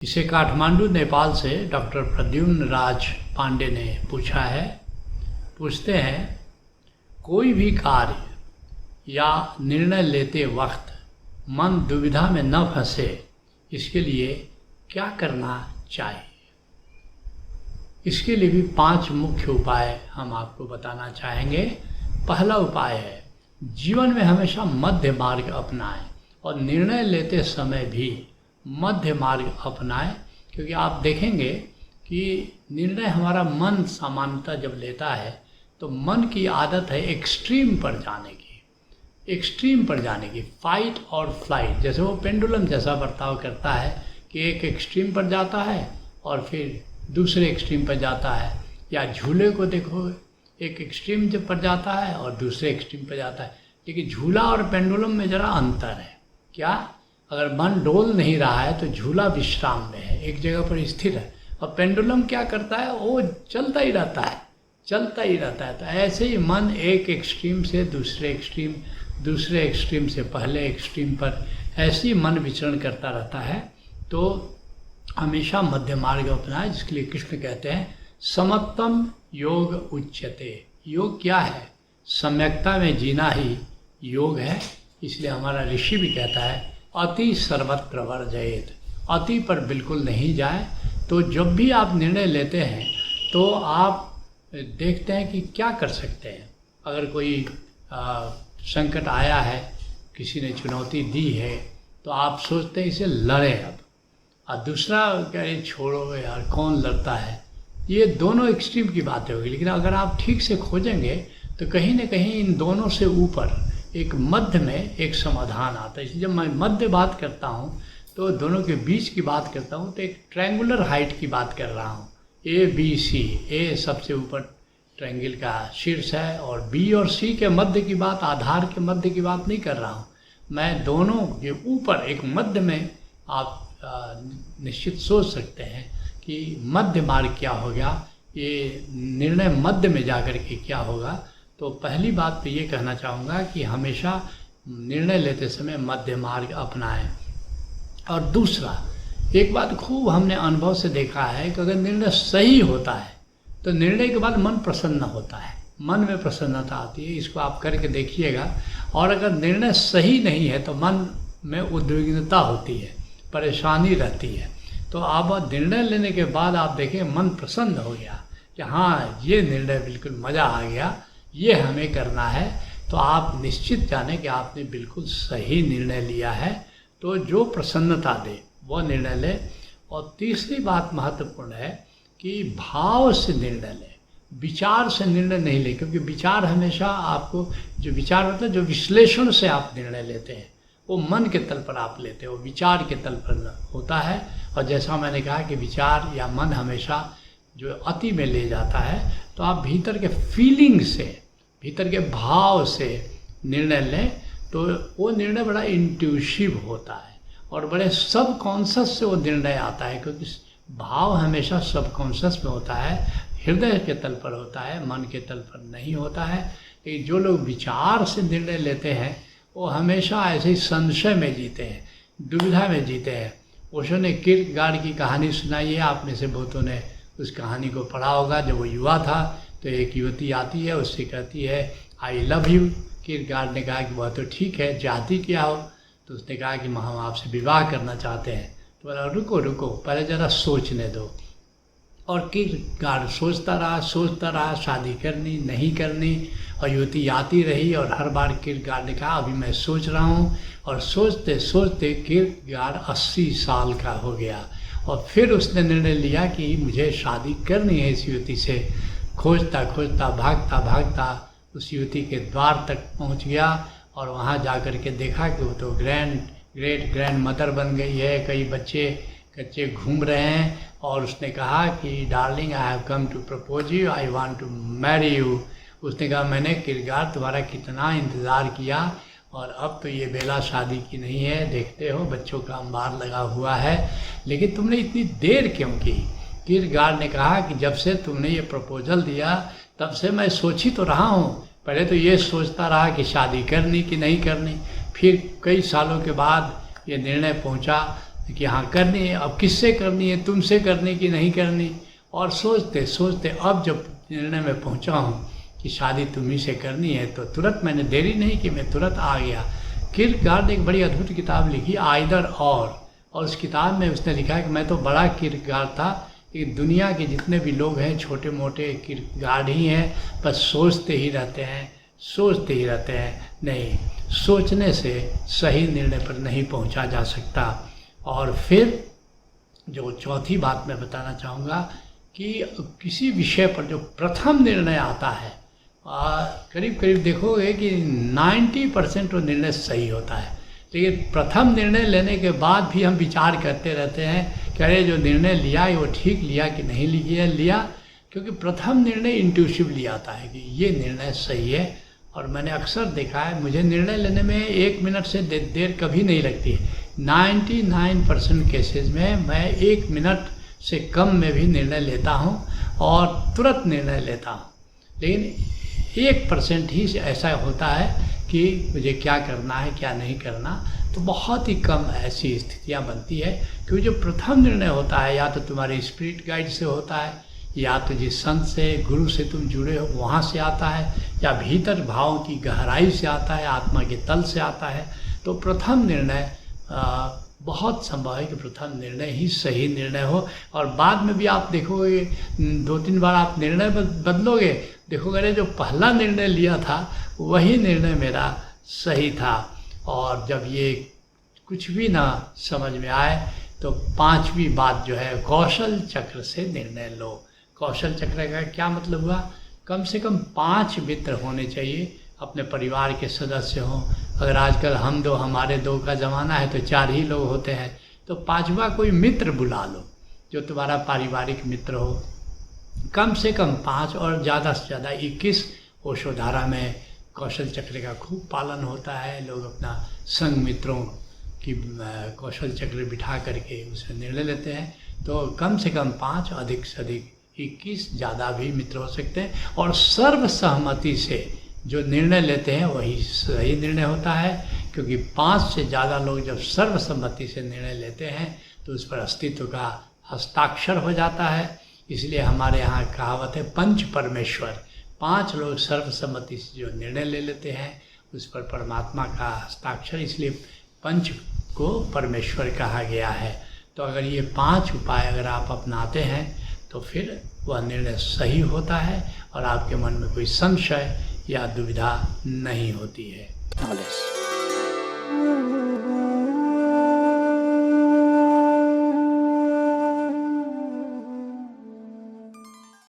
इसे काठमांडू नेपाल से डॉक्टर प्रद्युम्न राज पांडे ने पूछते हैं, कोई भी कार्य या निर्णय लेते वक्त मन दुविधा में न फंसे, इसके लिए क्या करना चाहिए। इसके लिए भी 5 मुख्य उपाय हम आपको बताना चाहेंगे। पहला उपाय है, जीवन में हमेशा मध्य मार्ग अपनाएं और निर्णय लेते समय भी मध्य मार्ग अपनाएं, क्योंकि आप देखेंगे कि निर्णय हमारा मन सामान्यतः जब लेता है तो मन की आदत है एक्सट्रीम पर जाने की, फाइट और फ्लाइट। जैसे वो पेंडुलम जैसा बर्ताव करता है कि एक एक्सट्रीम पर जाता है और फिर दूसरे एक्सट्रीम पर जाता है। या झूले को देखो, एक एक्सट्रीम जब पर जाता है और दूसरे एक्सट्रीम पर जाता है। लेकिन झूला और पेंडुलम में ज़रा अंतर है। क्या? अगर मन डोल नहीं रहा है तो झूला विश्राम में है, एक जगह पर स्थिर है, और पेंडुलम क्या करता है, वो चलता ही रहता है। तो ऐसे ही मन एक एक्सट्रीम से दूसरे एक्सट्रीम से पहले एक्सट्रीम पर ऐसे ही मन विचरण करता रहता है। तो हमेशा मध्य मार्ग अपनाए, जिसके लिए कृष्ण कहते हैं समत्तम योग उच्यते। योग क्या है? सम्यकता में जीना ही योग है। इसलिए हमारा ऋषि भी कहता है अति सर्वत्र वर्जयेत, अति पर बिल्कुल नहीं जाए। तो जब भी आप निर्णय लेते हैं तो आप देखते हैं कि क्या कर सकते हैं। अगर कोई संकट आया है, किसी ने चुनौती दी है, तो आप सोचते हैं इसे लड़ें अब, और दूसरा कहे छोड़ो यार कौन लड़ता है। ये दोनों एक्सट्रीम की बातें होगी। लेकिन अगर आप ठीक से खोजेंगे तो कहीं ना कहीं इन दोनों से ऊपर एक मध्य में एक समाधान आता है। इसलिए जब मैं मध्य बात करता हूँ तो दोनों के बीच की बात करता हूँ तो एक ट्रायंगुलर हाइट की बात कर रहा हूँ। ABC, A सबसे ऊपर ट्रायंगल का शीर्ष है, और B और C के मध्य की बात, आधार के मध्य की बात नहीं कर रहा हूँ मैं। दोनों के ऊपर एक मध्य में आप निश्चित सोच सकते हैं कि मध्य मार्ग क्या होगा, ये निर्णय मध्य में जाकर के क्या होगा। तो पहली बात तो ये कहना चाहूँगा कि हमेशा निर्णय लेते समय मध्य मार्ग अपनाएं। और दूसरा, एक बात खूब हमने अनुभव से देखा है कि अगर निर्णय सही होता है तो निर्णय के बाद मन प्रसन्न होता है, मन में प्रसन्नता आती है। इसको आप करके देखिएगा। और अगर निर्णय सही नहीं है तो मन में उद्विग्नता होती है, परेशानी रहती है। तो आप निर्णय लेने के बाद आप देखें मन प्रसन्न हो गया कि हाँ ये निर्णय बिल्कुल मज़ा आ गया, ये हमें करना है, तो आप निश्चित जाने कि आपने बिल्कुल सही निर्णय लिया है। तो जो प्रसन्नता दे वो निर्णय ले। और तीसरी बात महत्वपूर्ण है कि भाव से निर्णय ले, विचार से निर्णय नहीं ले। क्योंकि विचार हमेशा आपको, जो विचार मतलब जो विश्लेषण से आप निर्णय लेते हैं वो मन के तल पर आप लेते हो, विचार के तल पर होता है। और जैसा मैंने कहा कि विचार या मन हमेशा जो अति में ले जाता है, तो आप भीतर के फीलिंग से, भीतर के भाव से निर्णय लें तो वो निर्णय बड़ा इंट्यूटिव होता है और बड़े सबकॉन्शियस से वो निर्णय आता है। क्योंकि भाव हमेशा सबकॉन्शियस में होता है, हृदय के तल पर होता है, मन के तल पर नहीं होता है। लेकिन जो लोग विचार से निर्णय लेते हैं वो हमेशा ऐसे ही संशय में जीते हैं, दुविधा में जीते हैं। ओशो ने किर्केगार्ड की कहानी सुनाई है, आप में से बहुतों ने उस कहानी को पढ़ा होगा। जब वो युवा था तो एक युवती आती है, उससे कहती है आई लव यू। किर्केगार्ड ने कहा कि वह तो ठीक है, चाहती क्या हो? तो उसने कहा कि हम आपसे विवाह करना चाहते हैं। तो बोला रुको पहले ज़रा सोचने दो। और किर्केगार्ड सोचता रहा शादी करनी नहीं करनी। और युवती आती रही और हर बार किर्केगार्ड ने कहा अभी मैं सोच रहा हूँ। और सोचते सोचते किर्केगार्ड 80 साल का हो गया और फिर उसने निर्णय लिया कि मुझे शादी करनी है इस युवती से। खोजता भागता उस युवती के द्वार तक पहुंच गया और वहां जाकर के देखा कि वो तो ग्रेट ग्रैंड मदर बन गई है, कई बच्चे घूम रहे हैं। और उसने कहा कि darling I have come to propose you, I want to marry you. उसने कहा मैंने किर्केगार्ड तुम्हारा कितना इंतज़ार किया और अब तो ये बेला शादी की नहीं है, देखते हो बच्चों का अंबार लगा हुआ है, लेकिन तुमने इतनी देर क्यों की? किर्केगार्ड ने कहा कि जब से तुमने ये प्रपोजल दिया तब से मैं सोच ही तो रहा हूँ। पहले तो ये सोचता रहा कि शादी करनी कि नहीं करनी, फिर कई सालों के बाद ये निर्णय पहुँचा कि हाँ करनी है, अब किससे करनी है, तुमसे करनी कि नहीं करनी। और सोचते सोचते अब जब निर्णय में पहुंचा हूँ कि शादी तुम्ही से करनी है, तो तुरंत मैंने देरी नहीं कि मैं तुरंत आ गया। किरकेगार्ड ने एक बड़ी अद्भुत किताब लिखी, आइदर और उस किताब में उसने लिखा है कि मैं तो बड़ा किरकेगार्ड था, कि दुनिया के जितने भी लोग हैं छोटे मोटे किरकेगार्ड ही हैं, बस सोचते ही रहते हैं, सोचते ही रहते हैं। नहीं, सोचने से सही निर्णय पर नहीं पहुंचा जा सकता। और फिर जो चौथी बात मैं बताना चाहूँगा कि किसी विषय पर जो प्रथम निर्णय आता है, करीब करीब देखोगे कि 90% वो निर्णय सही होता है। लेकिन प्रथम निर्णय लेने के बाद भी हम विचार करते रहते हैं कि अरे जो निर्णय लिया है वो ठीक लिया कि नहीं लिया, क्योंकि प्रथम निर्णय इंट्यूटिवली आता है कि ये निर्णय सही है। और मैंने अक्सर देखा है, मुझे निर्णय लेने में 1 मिनट से देर कभी नहीं लगती है। 99% केसेस में मैं 1 मिनट से कम में भी निर्णय लेता हूँ और तुरंत निर्णय लेता हूँ। लेकिन 1% ही ऐसा होता है कि मुझे क्या करना है क्या नहीं करना, तो बहुत ही कम ऐसी स्थितियाँ बनती है। क्योंकि जो प्रथम निर्णय होता है या तो तुम्हारे स्पिरिट गाइड से होता है, या तो जिस संत से गुरु से तुम जुड़े हो वहाँ से आता है, या भीतर भाव की गहराई से आता है, आत्मा के तल से आता है। तो प्रथम निर्णय बहुत संभव है कि प्रथम निर्णय ही सही निर्णय हो। और बाद में भी आप देखोगे 2-3 बार आप निर्णय बदलोगे, देखोगे अरे जो पहला निर्णय लिया था वही निर्णय मेरा सही था। और जब ये कुछ भी ना समझ में आए तो 5वीं बात जो है, कौशल चक्र से निर्णय लो। कौशल चक्र का क्या मतलब हुआ? कम से कम 5 मित्र होने चाहिए, अपने परिवार के सदस्य हों। अगर आजकल हम 2 हमारे 2 का ज़माना है तो 4 ही लोग होते हैं, तो 5वां कोई मित्र बुला लो जो तुम्हारा पारिवारिक मित्र हो। कम से कम 5 और ज़्यादा से ज़्यादा 21। ओशोधारा में कौशल चक्र का खूब पालन होता है। लोग अपना संग मित्रों की कौशल चक्र बिठा करके उसमें निर्णय लेते हैं। तो कम से कम 5, अधिक से अधिक 21, ज़्यादा भी मित्र हो सकते हैं। और सर्वसहमति से जो निर्णय लेते हैं वही सही निर्णय होता है, क्योंकि 5 से ज़्यादा लोग जब सर्वसम्मति से निर्णय लेते हैं तो उस पर अस्तित्व का हस्ताक्षर हो जाता है। इसलिए हमारे यहाँ कहावत है, पंच परमेश्वर। 5 लोग सर्वसम्मति से जो निर्णय ले लेते हैं उस पर परमात्मा का हस्ताक्षर, इसलिए पंच को परमेश्वर कहा गया है। तो अगर ये 5 उपाय अगर आप अपनाते हैं तो फिर वह निर्णय सही होता है और आपके मन में कोई संशय या दुविधा नहीं होती है।